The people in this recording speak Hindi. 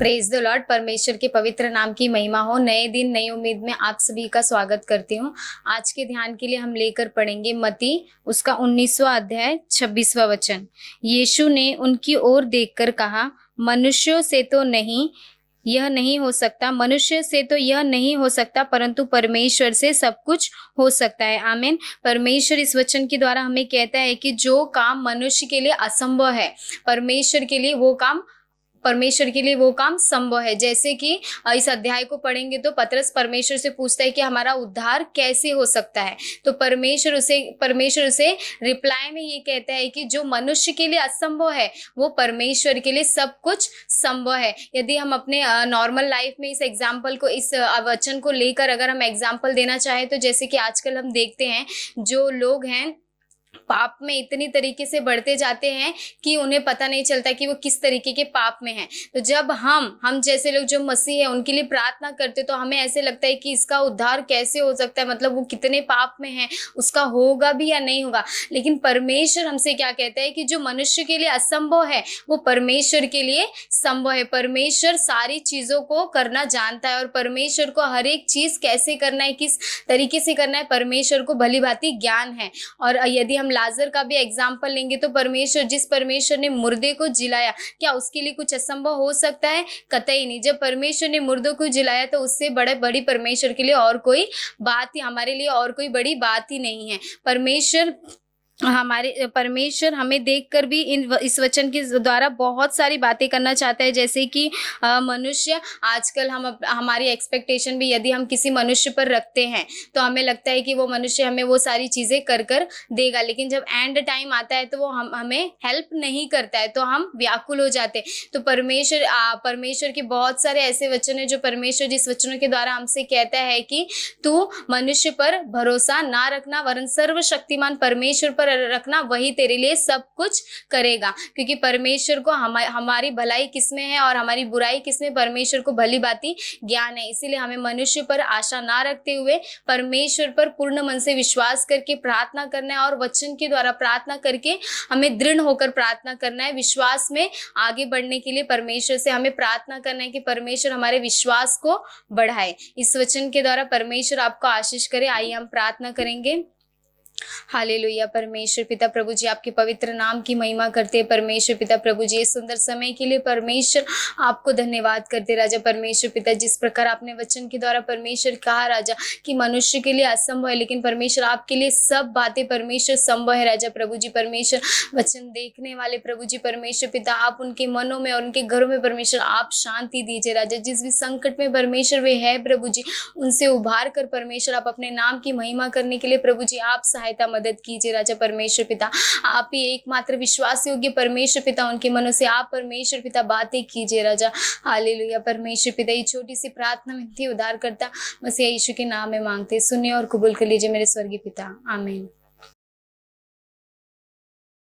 Praise the Lord. परमेश्वर के पवित्र नाम की महिमा हो। नए दिन नई उम्मीद में आप सभी का स्वागत करती हूँ। आज के ध्यान के लिए हम लेकर पढ़ेंगे मत्ती उसका 19वां अध्याय 26वां वचन। यीशु ने उनकी ओर देखकर कहा, मनुष्यों से तो यह नहीं हो सकता, मनुष्य से तो यह नहीं हो सकता, परंतु परमेश्वर से सब कुछ हो सकता है। आमीन। परमेश्वर इस वचन के द्वारा हमें कहता है कि जो काम मनुष्य के लिए असंभव है, परमेश्वर के लिए वो काम संभव है। जैसे कि इस अध्याय को पढ़ेंगे तो पतरस परमेश्वर से पूछता है कि हमारा उद्धार कैसे हो सकता है। तो परमेश्वर उसे रिप्लाई में ये कहता है कि जो मनुष्य के लिए असंभव है वो परमेश्वर के लिए सब कुछ संभव है। यदि हम अपने नॉर्मल लाइफ में इस एग्जाम्पल को, इस वचन को लेकर अगर हम एग्जाम्पल देना चाहें तो जैसे कि आजकल हम देखते हैं जो लोग हैं पाप में इतनी तरीके से बढ़ते जाते हैं कि उन्हें पता नहीं चलता कि वो किस तरीके के पाप में हैं। तो जब हम जैसे लोग जो मसीह है उनके लिए प्रार्थना करते तो हमें ऐसे लगता है कि इसका उद्धार कैसे हो सकता है, मतलब वो कितने पाप में है, उसका होगा भी या नहीं होगा। लेकिन परमेश्वर हमसे क्या कहता है कि जो मनुष्य के लिए असंभव है वो परमेश्वर के लिए संभव है। परमेश्वर सारी चीजों को करना जानता है और परमेश्वर को हर एक चीज कैसे करना है, किस तरीके से करना है, परमेश्वर को भली भांति ज्ञान है। और यदि हम लाजर का भी एग्जाम्पल लेंगे तो जिस परमेश्वर ने मुर्दे को जिलाया, क्या उसके लिए कुछ असंभव हो सकता है? कतई नहीं। जब परमेश्वर ने मुर्दों को जिलाया तो उससे बड़ी परमेश्वर के लिए और कोई बात ही, हमारे लिए और कोई बड़ी बात ही नहीं है। परमेश्वर हमें देखकर भी इस वचन के द्वारा बहुत सारी बातें करना चाहता है। जैसे कि मनुष्य आजकल हमारी एक्सपेक्टेशन भी यदि हम किसी मनुष्य पर रखते हैं तो हमें लगता है कि वो मनुष्य हमें वो सारी चीजें कर देगा, लेकिन जब एंड टाइम आता है तो वो हमें हेल्प नहीं करता है, तो हम व्याकुल हो जाते हैं। तो परमेश्वर के बहुत सारे ऐसे वचन है जो परमेश्वर जिस वचनों के द्वारा हमसे कहता है कि तू मनुष्य पर भरोसा ना रखना वरन सर्वशक्तिमान परमेश्वर पर रखना, वही तेरे लिए सब कुछ करेगा। क्योंकि परमेश्वर को हमारी भलाई किसमें है और हमारी बुराई किसमें, परमेश्वर को भली भांति ज्ञान है। इसीलिए हमें मनुष्य पर आशा ना रखते हुए परमेश्वर पर पूर्ण मन से विश्वास करके प्रार्थना करना है और वचन के द्वारा प्रार्थना करके हमें दृढ़ होकर प्रार्थना करना है। विश्वास में आगे बढ़ने के लिए परमेश्वर से हमें प्रार्थना करना है कि परमेश्वर हमारे विश्वास को बढ़ाए। इस वचन के द्वारा परमेश्वर आपको आशीष करे। आइए हम प्रार्थना करेंगे। हालेलुया। परमेश्वर पिता प्रभु जी आपके पवित्र नाम की महिमा करते हैं। परमेश्वर पिता प्रभु जी इस सुंदर समय के लिए परमेश्वर आपको धन्यवाद करते राजा। परमेश्वर पिता जिस प्रकार आपने वचन के द्वारा परमेश्वर कहा राजा कि मनुष्य के लिए असंभव है, लेकिन परमेश्वर आपके लिए सब बातें परमेश्वर संभव है राजा। प्रभु जी परमेश्वर वचन देखने वाले प्रभु जी परमेश्वर पिता आप उनके मनों में और उनके घरों में परमेश्वर आप शांति दीजिए राजा। जिस भी संकट में परमेश्वर वे है प्रभु जी उनसे उभार कर परमेश्वर आप अपने नाम की महिमा करने के लिए प्रभु जी आप सहायता मदद कीजिए राजा। परमेश्वर पिता आप ही एकमात्र विश्वास योग्य परमेश्वर पिता, उनके मनों से आप परमेश्वर पिता बातें कीजिए राजा। हालेलुया। परमेश्वर पिता ये छोटी सी प्रार्थना विनती उद्धार करता मसीह यीशु के नाम में मांगते, सुनिए और कबूल कर लीजिए मेरे स्वर्गीय पिता। आमीन।